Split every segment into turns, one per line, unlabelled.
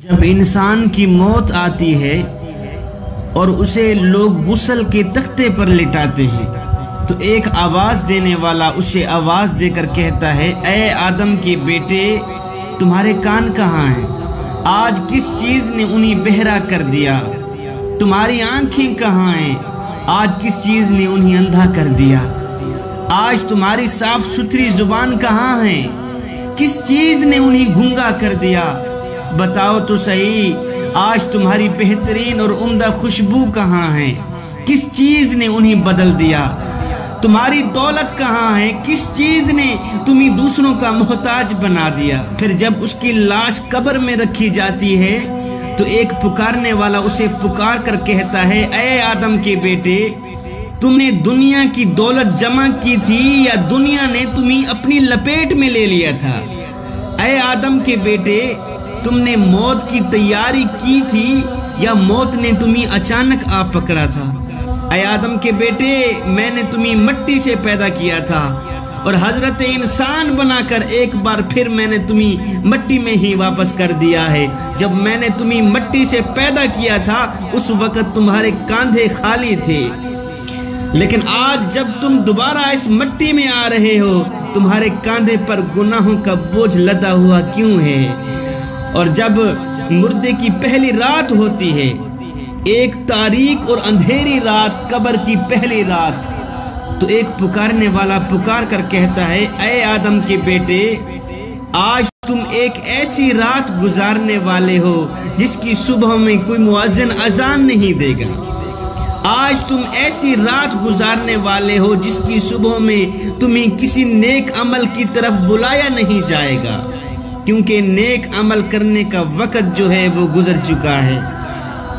جب انسان کی موت آتی ہے اور اسے لوگ غسل کے تختے پر لٹاتے ہیں تو ایک آواز دینے والا اسے آواز دے کر کہتا ہے، اے آدم کے بیٹے، تمہارے کان کہاں ہیں؟ آج کس چیز نے انہیں بہرا کر دیا؟ تمہاری آنکھیں کہاں ہیں؟ آج کس چیز نے انہیں اندھا کر دیا؟ آج تمہاری صاف ستھری زبان کہاں ہے؟ کس چیز نے انہیں گھنگا کر دیا؟ بتاؤ تو صحیح، آج تمہاری بہترین اور عمدہ خوشبو کہاں ہے؟ کس چیز نے انہیں بدل دیا؟ تمہاری دولت کہاں ہے؟ کس چیز نے تمہیں دوسروں کا محتاج بنا دیا؟ پھر جب اس کی لاش قبر میں رکھی جاتی ہے تو ایک پکارنے والا اسے پکار کر کہتا ہے، اے آدم کے بیٹے، تم نے دنیا کی دولت جمع کی تھی یا دنیا نے تمہیں اپنی لپیٹ میں لے لیا تھا؟ اے آدم کے بیٹے، تم نے موت کی تیاری کی تھی یا موت نے تمہیں اچانک آ پکڑا تھا؟ اے آدم کے بیٹے، میں نے تمہیں مٹی سے پیدا کیا تھا اور حضرت انسان بنا کر ایک بار پھر میں نے تمہیں مٹی میں ہی واپس کر دیا ہے۔ جب میں نے تمہیں مٹی سے پیدا کیا تھا اس وقت تمہارے کاندھے خالی تھے، لیکن آج جب تم دوبارہ اس مٹی میں آ رہے ہو تمہارے کاندھے پر گناہوں کا بوجھ لدا ہوا کیوں ہے؟ اور جب مردے کی پہلی رات ہوتی ہے، ایک تاریک اور اندھیری رات، قبر کی پہلی رات، تو ایک پکارنے والا پکار کر کہتا ہے، اے آدم کے بیٹے، آج تم ایک ایسی رات گزارنے والے ہو جس کی صبح میں کوئی مؤذن اذان نہیں دے گا۔ آج تم ایسی رات گزارنے والے ہو جس کی صبح میں تمہیں کسی نیک عمل کی طرف بلایا نہیں جائے گا، کیونکہ نیک عمل کرنے کا وقت جو ہے وہ گزر چکا ہے۔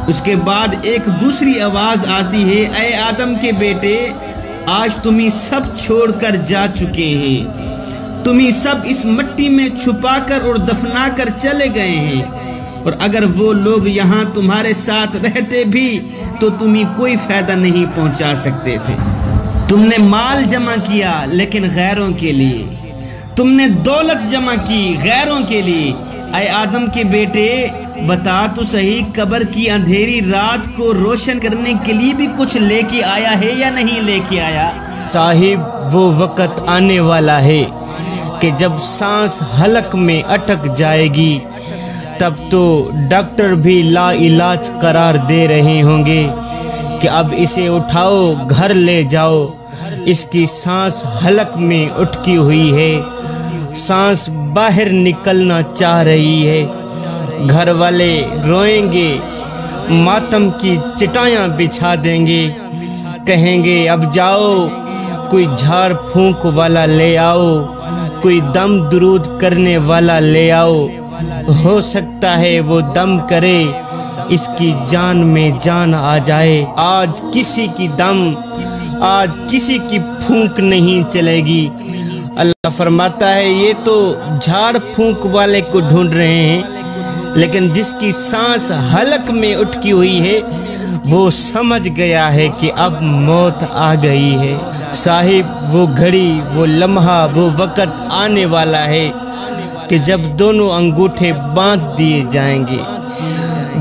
اس کے بعد ایک دوسری آواز آتی ہے، اے آدم کے بیٹے، آج تمہیں سب چھوڑ کر جا چکے ہیں، تمہیں سب اس مٹی میں چھپا کر اور دفنا کر چلے گئے ہیں، اور اگر وہ لوگ یہاں تمہارے ساتھ رہتے بھی تو تمہیں کوئی فائدہ نہیں پہنچا سکتے تھے۔ تم نے مال جمع کیا لیکن غیروں کے لیے، تم نے دولت جمع کی غیروں کے لیے۔ اے آدم کے بیٹے، بتا تو صحیح، قبر کی اندھیری رات کو روشن کرنے کے لیے بھی کچھ لے کے آیا ہے یا نہیں لے کے آیا؟
صاحب، وہ وقت آنے والا ہے کہ جب سانس حلق میں اٹک جائے گی تب تو ڈاکٹر بھی لا علاج قرار دے رہے ہوں گے کہ اب اسے اٹھاؤ، گھر لے جاؤ، اس کی سانس حلق میں اٹکی ہوئی ہے، سانس باہر نکلنا چاہ رہی ہے۔ گھر والے روئیں گے، ماتم کی چٹائیاں بچھا دیں گے، کہیں گے اب جاؤ، کوئی جھاڑ پھونک والا لے آؤ، کوئی دم درود کرنے والا لے آؤ، ہو سکتا ہے وہ دم کرے، اس کی جان میں جان آ جائے۔ آج کسی کی دم، آج کسی کی پھونک نہیں چلے گی۔ اللہ فرماتا ہے یہ تو جھاڑ پھونک والے کو ڈھونڈ رہے ہیں، لیکن جس کی سانس حلق میں اٹکی ہوئی ہے وہ سمجھ گیا ہے کہ اب موت آ گئی ہے۔ صاحب، وہ گھڑی، وہ لمحہ، وہ وقت آنے والا ہے کہ جب دونوں انگوٹھے باندھ دیے جائیں گے،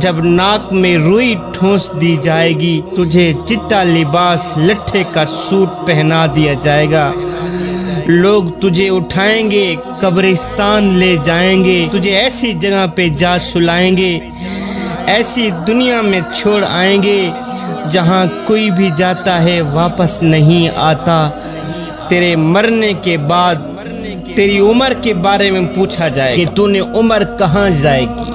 جب ناک میں روئی ٹھونس دی جائے گی، تجھے چٹا لباس لٹھے کا سوٹ پہنا دیا جائے گا، لوگ تجھے اٹھائیں گے، قبرستان لے جائیں گے، تجھے ایسی جگہ پہ جا سلائیں گے، ایسی دنیا میں چھوڑ آئیں گے جہاں کوئی بھی جاتا ہے واپس نہیں آتا۔ تیرے مرنے کے بعد تیری عمر کے بارے میں پوچھا جائے کہ تو نے عمر کہاں ضائع کی،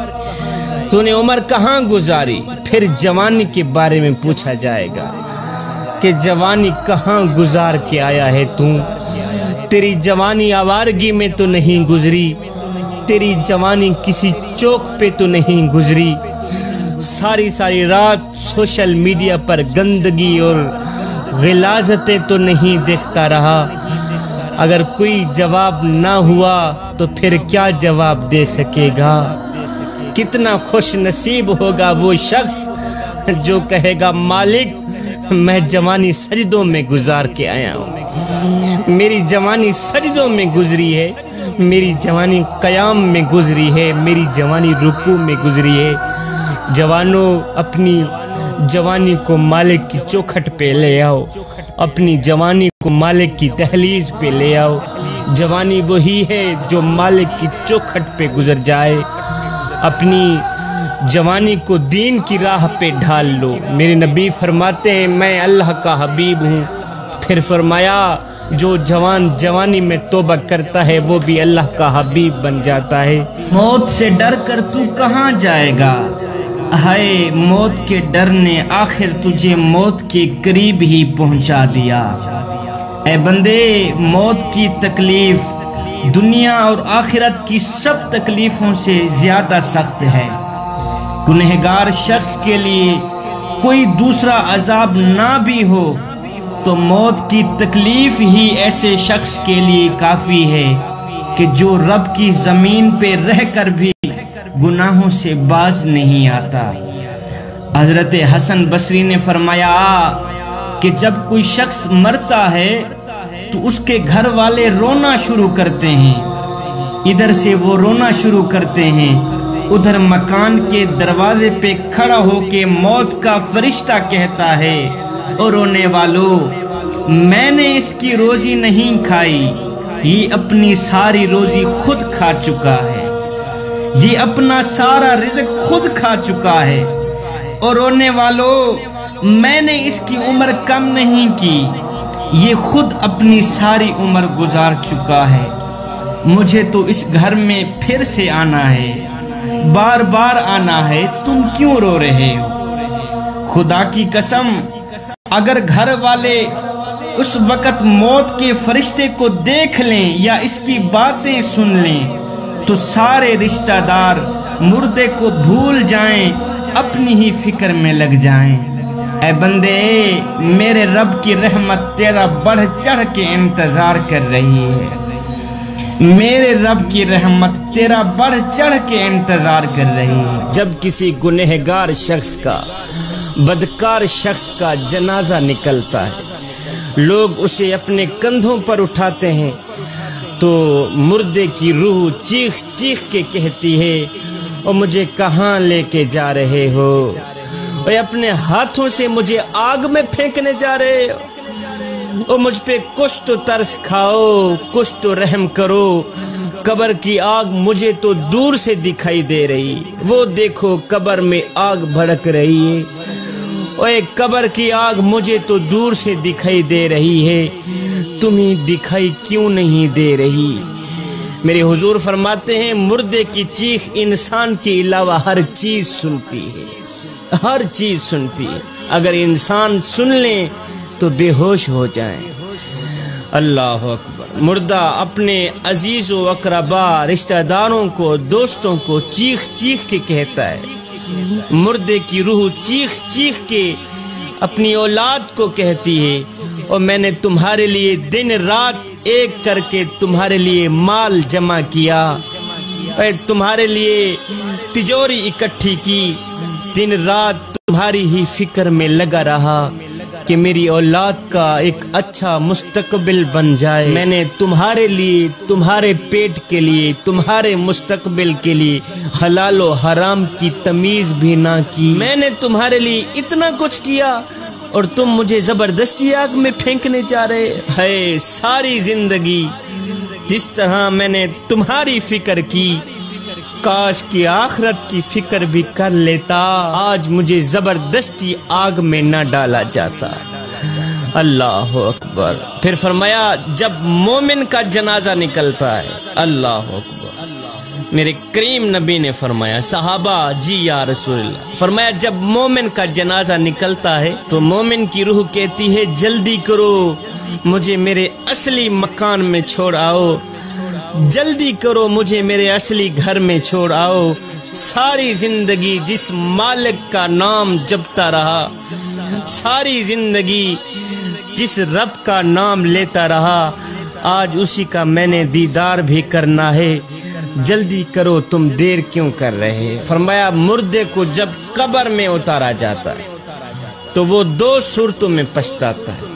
تو نے عمر کہاں گزاری۔ پھر جوانی کے بارے میں پوچھا جائے گا کہ جوانی کہاں گزار کے آیا ہے تو؟ تیری جوانی آوارگی میں تو نہیں گزری، تیری جوانی کسی چوک پہ تو نہیں گزری، ساری رات سوشل میڈیا پر گندگی اور غلاظتیں تو نہیں دیکھتا رہا۔ اگر کوئی جواب نہ ہوا تو پھر کیا جواب دے سکے گا؟ کتنا خوش نصیب ہوگا وہ شخص جو کہے گا، مالک میں جوانی سجدوں میں گزار کے آیا ہوں، میری جوانی سجدوں میں گزری ہے، میری جوانی قیام میں گزری ہے، میری جوانی رکوع میں گزری ہے۔ جوانوں اپنی جوانی کو مالک کی چوکھٹ پہ لے آؤ، اپنی جوانی کو مالک کی دہلیز پہ لے آؤ۔ جوانی وہی ہے جو مالک کی چوکھٹ پہ گزر جائے۔ اپنی جوانی کو دین کی راہ پہ ڈھال لو۔ میرے نبی فرماتے ہیں میں اللہ کا حبیب ہوں۔ پھر فرمایا جو جوان جوانی میں توبہ کرتا ہے وہ بھی اللہ کا حبیب بن جاتا ہے۔
موت سے ڈر کر تو کہاں جائے گا، ہائے موت کے ڈر نے آخر تجھے موت کے قریب ہی پہنچا دیا۔ اے بندے، موت کی تکلیف دنیا اور آخرت کی سب تکلیفوں سے زیادہ سخت ہے۔ گنہگار شخص کے لیے کوئی دوسرا عذاب نہ بھی ہو تو موت کی تکلیف ہی ایسے شخص کے لیے کافی ہے کہ جو رب کی زمین پہ رہ کر بھی گناہوں سے باز نہیں آتا۔ حضرت حسن بصری نے فرمایا کہ جب کوئی شخص مرتا ہے تو اس کے گھر والے رونا شروع کرتے ہیں، ادھر سے وہ رونا شروع کرتے ہیں، ادھر مکان کے دروازے پہ کھڑا ہو کے موت کا فرشتہ کہتا ہے اور رونے والوں میں نے اس کی روزی نہیں کھائی، یہ اپنی ساری روزی خود کھا چکا ہے، یہ اپنا سارا رزق خود کھا چکا ہے، اور رونے والوں میں نے اس کی عمر کم نہیں کی، یہ خود اپنی ساری عمر گزار چکا ہے، مجھے تو اس گھر میں پھر سے آنا ہے، بار بار آنا ہے، تم کیوں رو رہے ہو؟ خدا کی قسم اگر گھر والے اس وقت موت کے فرشتے کو دیکھ لیں یا اس کی باتیں سن لیں تو سارے رشتہ دار مردے کو بھول جائیں، اپنی ہی فکر میں لگ جائیں۔ اے بندے، میرے رب کی رحمت تیرا بڑھ چڑھ کے انتظار کر رہی ہے، میرے رب کی رحمت تیرا بڑھ چڑھ کے انتظار کر رہی ہے۔
جب کسی گنہگار شخص کا، بدکار شخص کا جنازہ نکلتا ہے، لوگ اسے اپنے کندھوں پر اٹھاتے ہیں تو مردے کی روح چیخ چیخ کے کہتی ہے اور مجھے کہاں لے کے جا رہے ہو، اور اپنے ہاتھوں سے مجھے آگ میں پھینکنے جا رہے ہو، اور مجھ پہ کچھ تو ترس کھاؤ، کچھ تو رحم کرو، قبر کی آگ مجھے تو دور سے دکھائی دے رہی، وہ دیکھو قبر میں آگ بھڑک رہی ہے، اور ایک قبر کی آگ مجھے تو دور سے دکھائی دے رہی ہے، تمہیں دکھائی کیوں نہیں دے رہی؟ میرے حضور فرماتے ہیں مردے کی چیخ انسان کے علاوہ ہر چیز سنتی ہے، ہر چیز سنتی ہے، اگر انسان سن لیں تو بے ہوش ہو جائیں۔ اللہ اکبر۔ مردہ اپنے عزیز و اقربا، رشتہ داروں کو، دوستوں کو چیخ چیخ کے کہتا ہے، مردے کی روح چیخ چیخ کے اپنی اولاد کو کہتی ہے اور میں نے تمہارے لیے دن رات ایک کر کے تمہارے لیے مال جمع کیا، اور تمہارے لیے تجوری اکٹھی کی، دن رات تمہاری ہی فکر میں لگا رہا کہ میری اولاد کا ایک اچھا مستقبل بن جائے، میں نے تمہارے لیے، تمہارے پیٹ کے لیے، تمہارے مستقبل کے لیے حلال و حرام کی تمیز بھی نہ کی، میں نے تمہارے لیے اتنا کچھ کیا اور تم مجھے زبردستی آگ میں پھینکنے جا رہے ہے۔ ساری زندگی جس طرح میں نے تمہاری فکر کی، کاش کی آخرت کی فکر بھی کر لیتا، آج مجھے زبردستی آگ میں نہ ڈالا جاتا۔ اللہ اکبر۔ پھر فرمایا جب مومن کا جنازہ نکلتا ہے، اللہ اکبر، میرے کریم نبی نے فرمایا، صحابہ جی یا رسول اللہ، فرمایا جب مومن کا جنازہ نکلتا ہے تو مومن کی روح کہتی ہے جلدی کرو، مجھے میرے اصلی مکان میں چھوڑ آؤ، جلدی کرو مجھے میرے اصلی گھر میں چھوڑ آؤ، ساری زندگی جس مالک کا نام جپتا رہا، ساری زندگی جس رب کا نام لیتا رہا، آج اسی کا میں نے دیدار بھی کرنا ہے، جلدی کرو، تم دیر کیوں کر رہے؟ فرمایا مردے کو جب قبر میں اتارا جاتا ہے تو وہ دو صورتوں میں پچھتاتا ہے،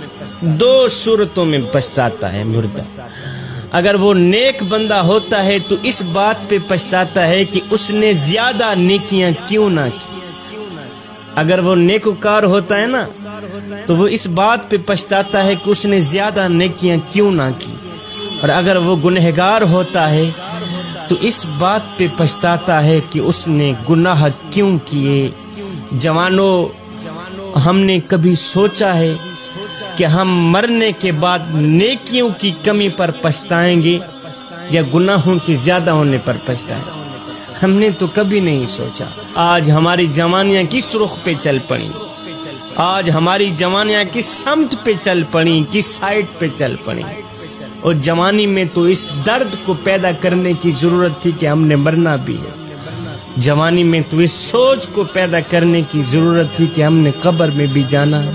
دو صورتوں میں پچھتاتا ہے مردہ۔ اگر وہ نیک بندہ ہوتا ہے تو اس بات پہ پچھتاتا ہے کہ اس نے زیادہ نیکیاں کیوں نہ کی۔ اگر وہ نیکوکار ہوتا ہے نا تو وہ اس بات پہ پچھتاتا ہے کہ اس نے زیادہ نیکیاں کیوں نہ کی، اور اگر وہ گنہگار ہوتا ہے تو اس بات پہ پچھتاتا ہے کہ اس نے گناہ کیوں کیے۔ جوانوں، ہم نے کبھی سوچا ہے کہ ہم مرنے کے بعد نیکیوں کی کمی پر پچھتائیں گے یا گناہوں کے زیادہ ہونے پر پچھتائیں گے؟ ہم نے تو کبھی نہیں سوچا۔ آج ہماری جوانیاں کس رخ پہ چل پڑیں، آج ہماری جوانیاں کس سمت پہ چل پڑیں، کس سائٹ پہ چل پڑیں، اور جوانی میں تو اس درد کو پیدا کرنے کی ضرورت تھی کہ ہم نے مرنا بھی ہے۔ جوانی میں تو اس سوچ کو پیدا کرنے کی ضرورت تھی کہ ہم نے قبر میں بھی جانا ہے۔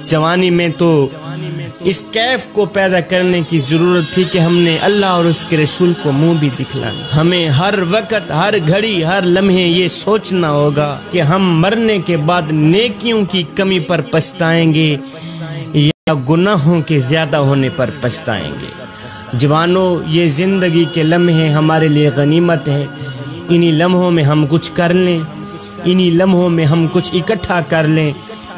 جوانی میں تو اس کیف کو پیدا کرنے کی ضرورت تھی کہ ہم نے اللہ اور اس کے رسول کو منہ بھی دکھلانا۔ ہمیں ہر وقت، ہر گھڑی، ہر لمحے یہ سوچنا ہوگا کہ ہم مرنے کے بعد نیکیوں کی کمی پر پچھتائیں گے یا گناہوں کے زیادہ ہونے پر پچھتائیں گے۔ جوانوں، یہ زندگی کے لمحے ہمارے لیے غنیمت ہے۔ انہی لمحوں میں ہم کچھ کر لیں، انہی لمحوں میں ہم کچھ اکٹھا کر لیں،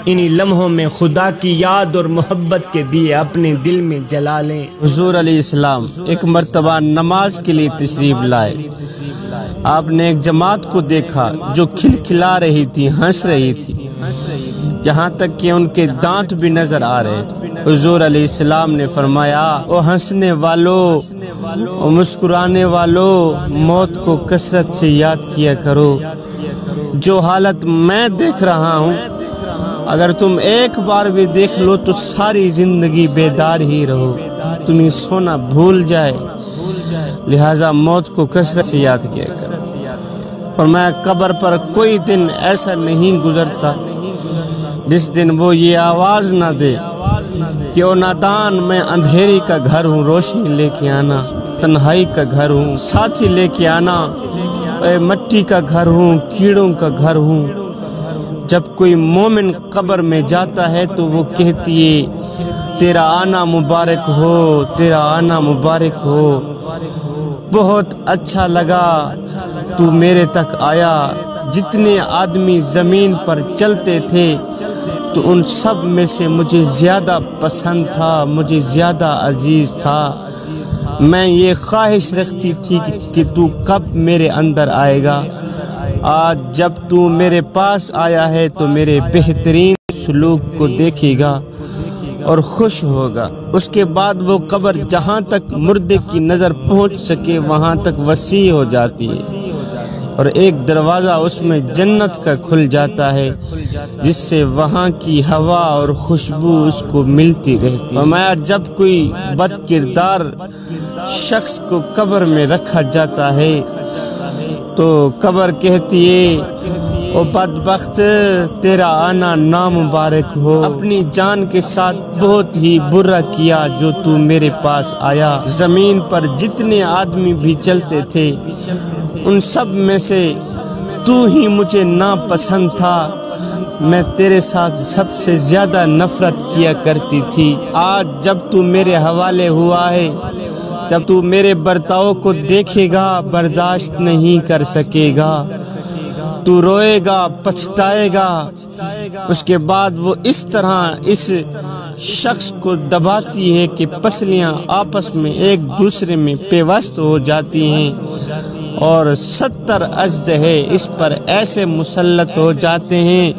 انہی لمحوں میں خدا کی یاد اور محبت کے دیے اپنے دل میں جلا لیں۔
حضور علیہ السلام ایک مرتبہ نماز کے لیے تشریف لائے۔ آپ نے ایک جماعت کو دیکھا جو کھلکھلا رہی تھی، ہنس رہی تھی، یہاں تک کہ ان کے دانت بھی نظر آ رہے تھے۔ حضور علیہ السلام نے فرمایا، او ہنسنے والو، او مسکرانے والو، موت کو کثرت سے یاد کیا کرو۔ جو حالت میں دیکھ رہا ہوں اگر تم ایک بار بھی دیکھ لو تو ساری زندگی بیدار ہی رہو، تمہیں سونا بھول جائے، لہٰذا موت کو کثرت سے یاد کیا کرو۔ اور میں قبر پر کوئی دن ایسا نہیں گزرتا جس دن وہ یہ آواز نہ دے کہ او نادان، میں اندھیری کا گھر ہوں، روشنی لے کے آنا، تنہائی کا گھر ہوں، ساتھی لے کے آنا، اے مٹی کا گھر ہوں، کیڑوں کا گھر ہوں۔ جب کوئی مومن قبر میں جاتا ہے تو وہ کہتی ہے، تیرا آنا مبارک ہو، تیرا آنا مبارک ہو، بہت اچھا لگا تو میرے تک آیا۔ جتنے آدمی زمین پر چلتے تھے تو ان سب میں سے مجھے زیادہ پسند تھا، مجھے زیادہ عزیز تھا۔ میں یہ خواہش رکھتی تھی کہ تو کب میرے اندر آئے گا۔ آج جب تو میرے پاس آیا ہے تو میرے بہترین سلوک کو دیکھے گا اور خوش ہوگا۔ اس کے بعد وہ قبر جہاں تک مردے کی نظر پہنچ سکے وہاں تک وسیع ہو جاتی ہے، اور ایک دروازہ اس میں جنت کا کھل جاتا ہے جس سے وہاں کی ہوا اور خوشبو اس کو ملتی رہتی ہے۔ فرمایا، جب کوئی بد کردار شخص کو قبر میں رکھا جاتا ہے تو قبر کہتی ہے، او بدبخت، تیرا آنا نامبارک ہو، اپنی جان کے ساتھ بہت ہی برا کیا جو تو میرے پاس آیا۔ زمین پر جتنے آدمی بھی چلتے تھے ان سب میں سے تو ہی مجھے ناپسند تھا، میں تیرے ساتھ سب سے زیادہ نفرت کیا کرتی تھی۔ آج جب تو میرے حوالے ہوا ہے، جب تو میرے برتاؤ کو دیکھے گا برداشت نہیں کر سکے گا، تو روئے گا، پچھتائے گا۔ اس کے بعد وہ اس طرح اس شخص کو دباتی ہے کہ پسلیاں آپس میں ایک دوسرے میں پیوست ہو جاتی ہیں، اور 70 اژدہے اس پر ایسے مسلط ہو جاتے ہیں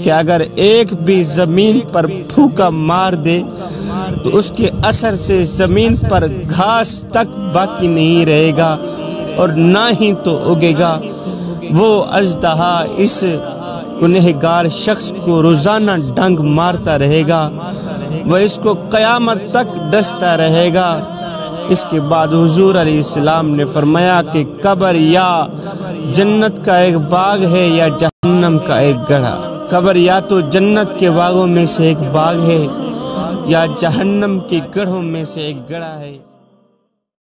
کہ اگر ایک بھی زمین پر پھوکا مار دے تو اس کے اثر سے زمین پر گھاس تک باقی نہیں رہے گا اور نہ ہی تو اگے گا۔ وہ اژدہا اس گنہگار شخص کو روزانہ ڈنگ مارتا رہے گا، وہ اس کو قیامت تک ڈستا رہے گا۔ اس کے بعد حضور علیہ السلام نے فرمایا کہ قبر یا جنت کا ایک باغ ہے یا جہنم کا ایک گڑھا۔ قبر یا تو جنت کے باغوں میں سے ایک باغ ہے یا جہنم کے گڑھوں میں سے ایک گڑھا ہے۔